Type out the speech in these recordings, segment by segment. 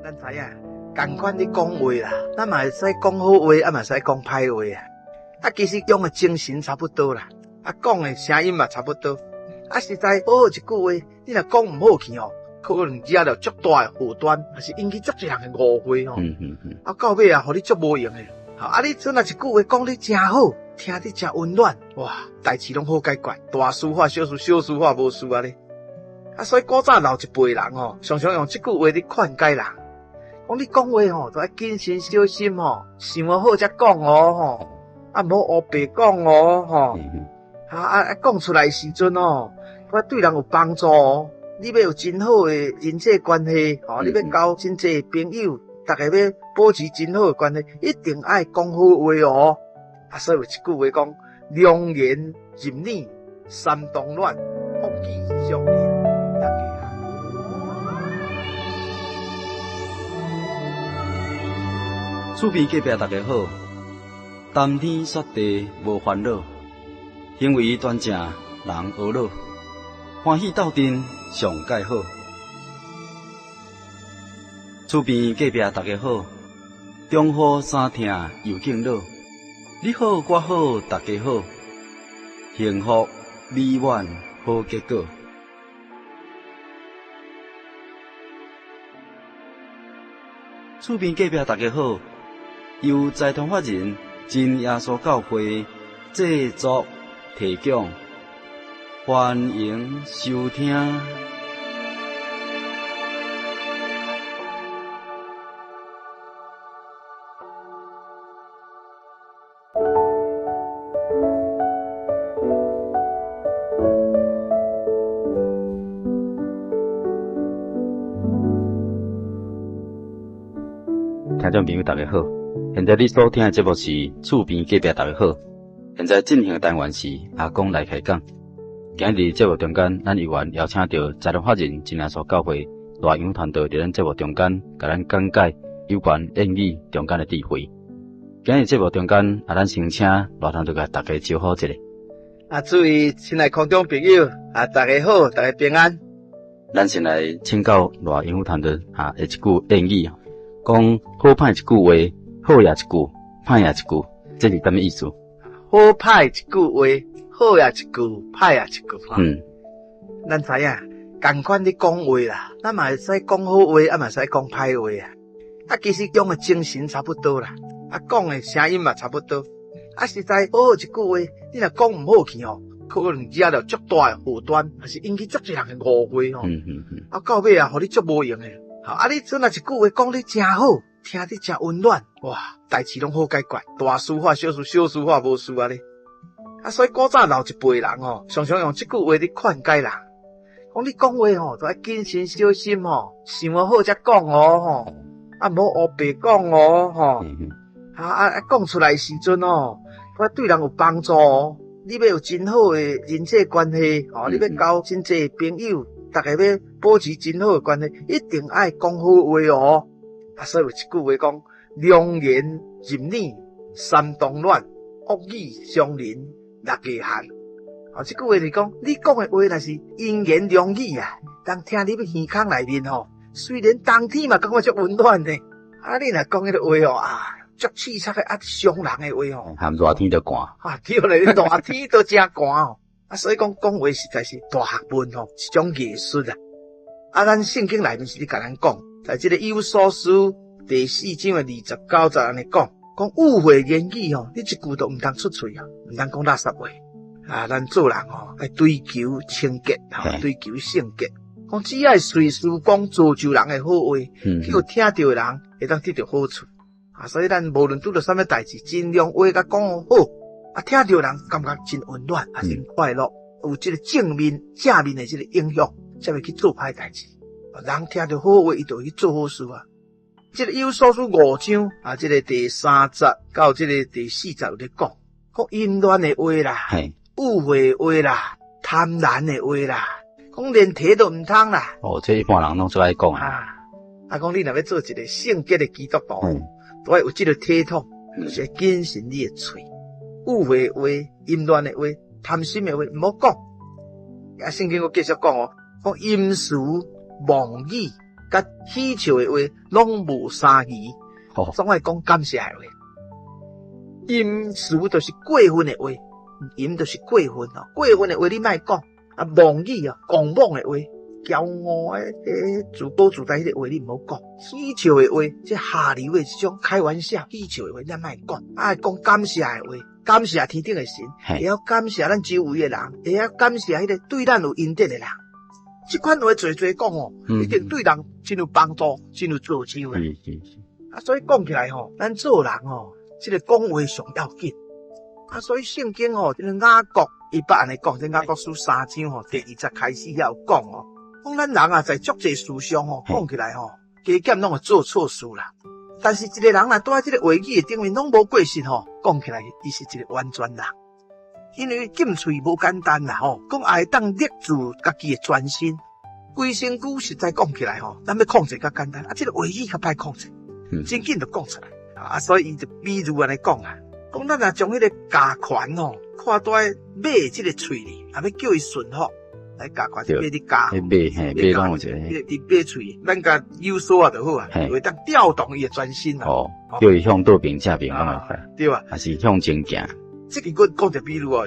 咱知影，同款咧讲话啦，咱嘛会使讲好话，啊嘛会使讲歹话啊。啊，其实用的精神差不多啦，啊，讲的声音嘛差不多。啊，实在好好一句话，你若讲唔好去吼，可能惹到足大的祸端，还是引起足多人的误会吼。啊，到尾啊，互你足无用的。啊，你阵啊一句话讲你真好，听你真温暖，哇，代志拢好解决，大事化小事，小事化无事啊咧。啊，所以古早老一辈人吼，常常用这句话咧劝解人，讲你讲话吼，都要谨慎小心吼，想好才讲哦吼，啊，唔好乌白讲哦吼。讲出来的时阵哦，我对人有帮助哦。你要有真好的人际关系，吼，你要交真济朋友，大家要保持真好的关系，一定爱讲好话哦。啊，所以有一句话讲：良言入耳，三冬暖，福气相连。大家厝边隔壁大家好，谈天说地无烦恼，行为端正人和乐，欢喜斗阵上介好。厝边隔壁大家好，中好三听又敬老，你好我好大家好，幸福美满好结果。厝边隔壁大家好，由财团法人真耶稣教会制作提供，欢迎收听。听众朋友大家好，现在你所听的节目是厝边隔壁大家好。现在进行的单元是阿公来开讲。今日节目中间，咱依然邀请到财团法人真耶稣教会赖阳团队伫咱节目中间，甲咱讲解有关谚语中间的智慧。今日节目中间，咱先请赖团队甲大家招呼一下。诸位亲爱空中朋友，大家好，大家平安。咱先来请教赖阳团队的一句谚语，讲好歹一句话，好也一句，歹也一句，这是什么意思？好歹一句话，好也一句，歹也一句。咱知影，同款咧讲话啦，咱嘛会使讲好话，啊嘛会使讲歹话啊。啊，其实用的精神差不多啦，啊，讲的声音嘛差不多。啊，实在好好一句话，你若讲唔好去吼，可能惹到足大的祸端，还是引起足多人的误会吼。啊，到尾啊，互你足无用的。啊，你阵啊一句话讲你真好，听你真温暖，哇，代志拢好解决，大事化小事，小事化无事啊咧。啊，所以古早老一辈人吼，常常用这句话咧劝解人，讲你讲话吼，都要谨慎小心吼，想好才讲哦吼，啊，唔好乌白讲哦吼。讲出来的时阵哦，我对人有帮助哦。你要有真好的人际关系，吼，你要交真济朋友，大家要保持真好的关系，一定爱讲好话哦。啊，所以有一句话讲：良言入耳，三冬暖，恶语相邻，六家寒。这句话是讲，你讲的话若是阴言良语啊，人听你要耳孔内面吼，虽然冬天嘛感觉足温暖的，啊，你若讲迄个话哦足刺激的伤人的话吼，含热天就寒。对咧，热天都真寒哦。所以讲话实在是大学问吼，一种艺术啊。咱圣经内面是咧甲咱讲，在这个以弗所书第4章的29节安尼讲误会言语吼，你一句都唔通出嘴啊，唔通讲垃圾话啊。咱做人吼，要追求清洁，追求圣洁。讲只要随时讲造就人的好话，结果听到的人会当得到好处啊。所以咱无论拄到什么代志，尽量话甲讲好啊，听到人感觉真温暖，啊，真快乐，有这个正面的这个影响，才会去做歹代志。人听到好话，伊就会去做好事啊。这个以弗所书5章啊，这个第3节到这个第4节有咧讲淫乱的话啦，误会的话啦，贪婪的话啦，讲连提都唔通啦。这一般人拢最爱讲讲你若要做一个圣洁的基督徒，都要有这个体统，就是谨慎你的嘴。误会的话、淫乱的话、贪心的话，唔好讲。圣经我继续讲讲淫词妄语、甲喜笑的话，拢无三字，总爱讲感谢的话。淫词就是过分的话，淫就是过分哦，过分的话你莫讲，啊妄语啊，狂妄的话，骄傲的自高自大迄个话你唔好讲，喜笑的话，即下流的这种开玩笑，喜笑的话咱莫讲，爱讲感谢的话，感谢天顶的神，也要感谢咱周围的人，也要感谢迄个对咱有恩德的人。这款话做讲哦，一定对人真有帮助，真有助手的。啊，所以讲起来吼，咱做人吼，这个讲话上要紧。啊，所以圣经吼，这个雅各伊捌安尼讲，这雅各书3章吼，第20节开始遐有讲哦，讲咱人啊，在足济事上吼，讲起来吼，加减拢会做错事啦。但是一个人若住在这个话语的顶面，拢无过失吼，讲起来伊是一个完全人。因为禁嘴无简单啦吼，讲也会当勒住家己的专心。规身躯实在讲起来吼，咱要控制较简单，啊，这个话语较歹控制，真紧就讲出来。啊，所以伊就比如安尼讲啊，讲咱若将迄个家权吼，看在马这个喙里，啊，要叫伊顺服，来家权马伫家，马拢有一个，伫马喙，咱甲有所啊就好啊，会当调动伊的专心啊。哦，叫伊向倒边正边拢会快，对啊，还是向前行。这个我讲一个比如哦，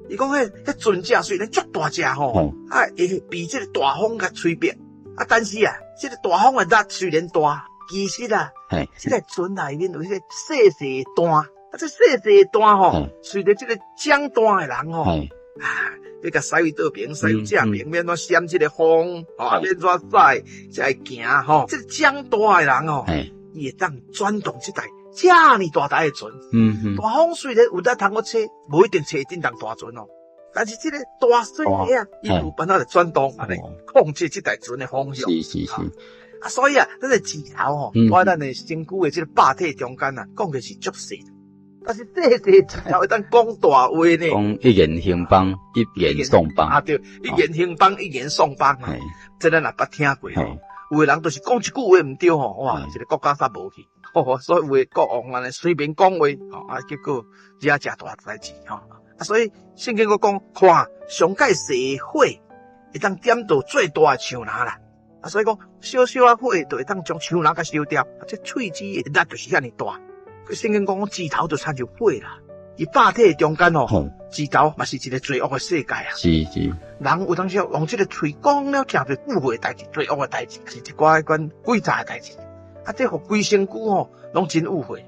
伊讲迄船只虽然足大只吼，啊会比这个大风较吹扁，啊，但是啊，这个大风的力虽然大，其实啊，这个船内面有迄个细细的弹，啊，这细细的弹吼，随着这个桨弹的人吼，啊，要甲驶位倒边，驶位正边，免怎闪这个风，哦，免怎驶才会行吼，这个桨弹的人吼，伊会当转动这台。这么大台的船，大风虽然有得通我吹，无一定吹顶当大船哦。但是这个大水啊，伊有办法来转动，安尼控制这台船的方向。是。啊，所以啊，咱的指头吼，我咱的身躯的这个霸体中间啊，讲的是足细，但是细指头会当讲大话呢。讲一言兴邦，一言送邦啊，对，一言兴邦，一言送邦啊，这咱也捌听过吼。有的人就是讲一句话唔对吼，哇，这个国家煞无去。所以有的国王安尼随便讲话，啊，结果惹真大代志吼。啊，所以圣经我讲，看上界小火会当点到最大的树林啦。啊，所以讲小小啊火就会当将树林甲烧掉。啊，这喙子的力就是遐尼大。圣经讲指头就参像火啦。伊霸体中间吼，指头嘛是一个罪恶的世界啊。是。人有当时用这个喙讲了诚侪不悔的代志，罪恶的代志，是一寡关诡诈的代志。啊，这互规身躯吼，拢真误会。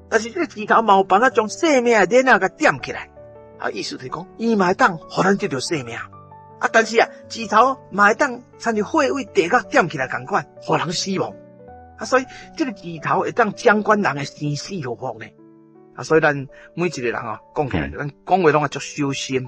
但是这个指头嘛有办法将生命的链甲点起来。啊，意思是讲，伊嘛会当互咱得到生命。啊，但是啊，指头嘛会当参像火位地甲点起来共款，互人死亡。啊，所以这个指头会当掌管人的生死和福呢。啊，所以咱每一个人啊，讲起来，咱讲话拢会足小心。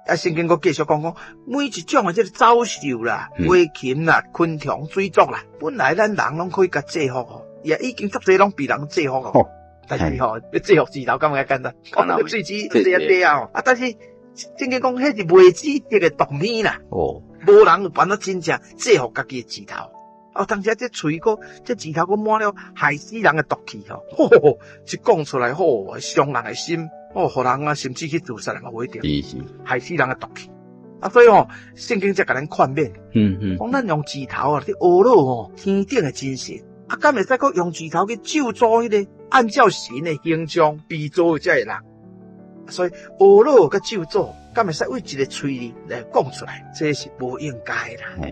啊，圣经阁继续讲，每一种的这个走兽啦、花禽啦、昆虫、水族啦，本来咱人拢可以甲制服哦，也已经足侪拢被人制服哦。但是吼，要制服指头敢会简单？最只这一块啊！啊，但是圣经讲，迄是未知这个毒味啦。无人有办法真正制服家己的指头。啊，当时这喙个这指头个满了害死人的毒气吼，一讲出来吼，伤人的心。互人啊，甚至去自杀嘛，无一定，害死人的毒气。啊，所以吼，圣经才甲咱劝勉。讲咱用指头啊，去学了吼天顶的真实。啊，敢会使阁用指头去咒诅迄个按照神的形象被造的这个人。所以学了甲咒诅，敢会使为一个喙里来讲出来，这是无应该啦。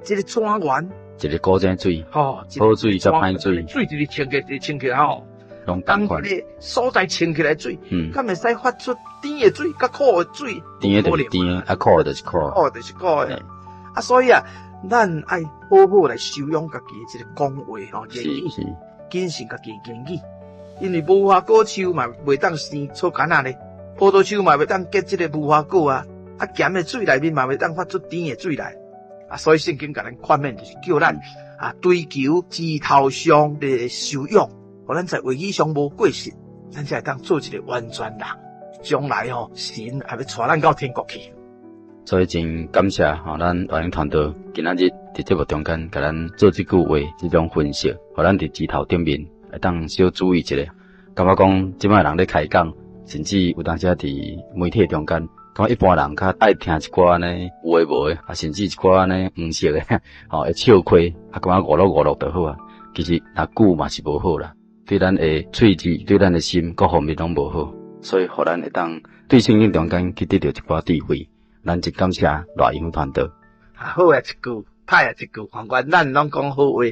这个泉源，一个古井水，好水才歹水，水就是清起来吼。当一个所在清起来水，敢会使发出甜的水，甲苦的水。甜的就是甜的，啊苦的就是苦的。苦就是苦的。啊，所以啊，咱爱好好来修养家己这个讲话吼，言语，谨慎家己言语。因为无花果树嘛，袂当生草柑仔咧；葡萄树嘛，袂当结这个无花果啊。啊，咸的水内面嘛，袂当发出甜的水来。啊，所以圣经甲咱劝勉就是叫咱啊追求指头上的修养。互咱在话语上无过失，咱才会当做一个完全人。将来吼，神也要带咱到天国去。所以真感谢吼，咱华人团队今仔日伫节目中间，甲咱做这句话，这种分析，互咱伫指头顶面会当小注意一下。感觉讲，即摆人咧开讲，甚至有当时伫媒体中间，讲一般人较爱听一寡呢有诶无诶，啊甚至一寡呢黄色诶，吼会笑亏，啊感觉五六就好啊。其实若久嘛是无好啦，对咱诶喙齿、对咱诶心各方面拢无好，所以互咱会当对圣经中间去得到一寡智慧。咱真感谢赖英团队。好也一句，歹也一句，反正咱拢讲好话。